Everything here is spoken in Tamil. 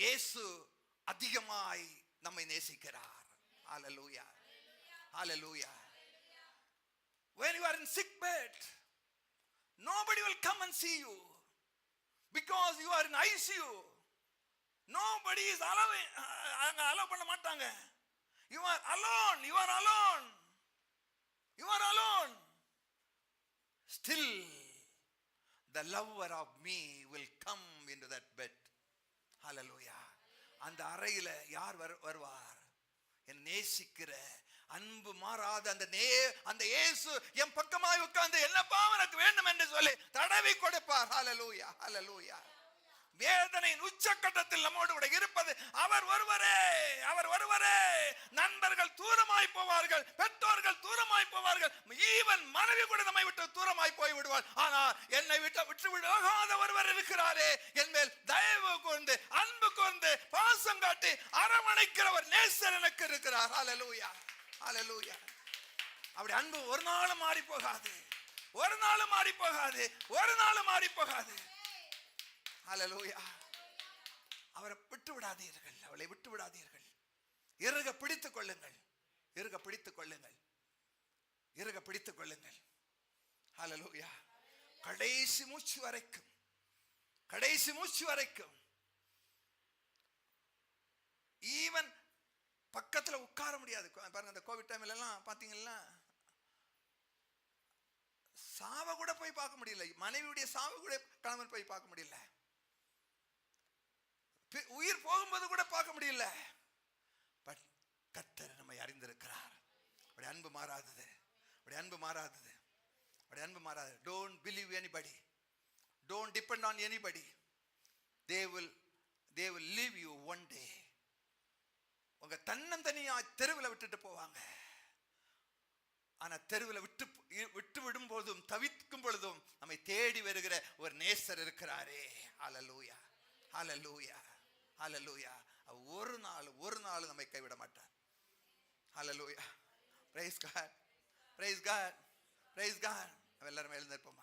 இயேசு அதிகமாய் நம்மை நேசிக்கிறார். ஹalleluya, hallelujah. When you are in sick bed, nobody will come and see you because you are in ICU. Nobody is allowing, allow பண்ண மாட்டாங்க. You are alone, you are alone, you are alone. Still the lover of me will come into that bed. Hallelujah. அந்த அறையில யார் வருவார்? என் நேசிக்கிற அன்பு மாறாத அந்த இயேசு என் பக்கமாய் உட்கார்ந்து என்னப்பா உனக்கு வேண்டும் என்று சொல்லி தடவி கொடுப்பார். ஹalleluya, hallelujah. வேதனையின் உச்சக்கட்டத்தில் நம்மோடு கூட இருப்பது அவர் ஒருவரே, அவர் ஒருவரே. நண்பர்கள் தூரமாய் போவார்கள், பெற்றோர்கள் தூரமாய் போவார்கள், ஈவன் மனைவி கூட நம்மை விட்டு தூரமாய் போய் விடுவார். ஆனால் என்னை விட்டு விடாத ஒருவர் இருக்கிறாரே, என் மேல் தயவு கூர்ந்து அன்பு கூர்ந்து பாசம் காட்டி அரவணைக்கிற ஒரு நேசர் எனக்கு இருக்கிறார். ஹalleluya, hallelujah. அப்படி அன்பு ஒரு நாளும் மாறி போகாது, ஒரு நாளும் மாறி போகாது, ஒரு நாளும் மாறி போகாது. ஹalleluya. அவரை விட்டு விடாதீர்கள், அவளை விட்டு விடாதீர்கள். இறுக பிடித்துக் கொள்ளுங்கள், இறுக பிடித்துக் கொள்ளுங்கள், இறுக பிடித்துக் கொள்ளுங்கள். ஹalleluya. கடைசி மூச்சு வரைக்கும், கடைசி மூச்சு வரைக்கும். ஈவன் பக்கத்துல உட்கார முடியாது. பாருங்க, அந்த கோவிட் டைம்ல எல்லாம் பாத்தீங்கன்னா சாவ கூட போய் பார்க்க முடியல, மனைவியுடைய சாவு கூட கணவன் போய் பார்க்க முடியல, உயிர் போகும்போது கூட பார்க்க முடியல. பட் கர்த்தர் நம்மை அறிந்திருக்கிறார். அப்படி அன்பு மாறாதது, அப்படி அன்பு மாறாதது, அப்படி அன்பு மாறாதது. Don't believe anybody, don't depend on anybody. They will leave you one day. உங்க தன்னந்தனியா தெருவில் விட்டுட்டு போவாங்க. ஆனா தெருவில் விட்டு விடும் போதும் தவிக்கும் பொழுதும் நம்மை தேடி வருகிற ஒரு நேசர் இருக்கிறாரே. ஹalleluya, hallelujah, hallelujah. ஒரு நாள் நம்மை கைவிட மாட்டார். ஹalleluya, praise God, praise God, praise God. எல்லாரும் எழுந்திருப்போமா?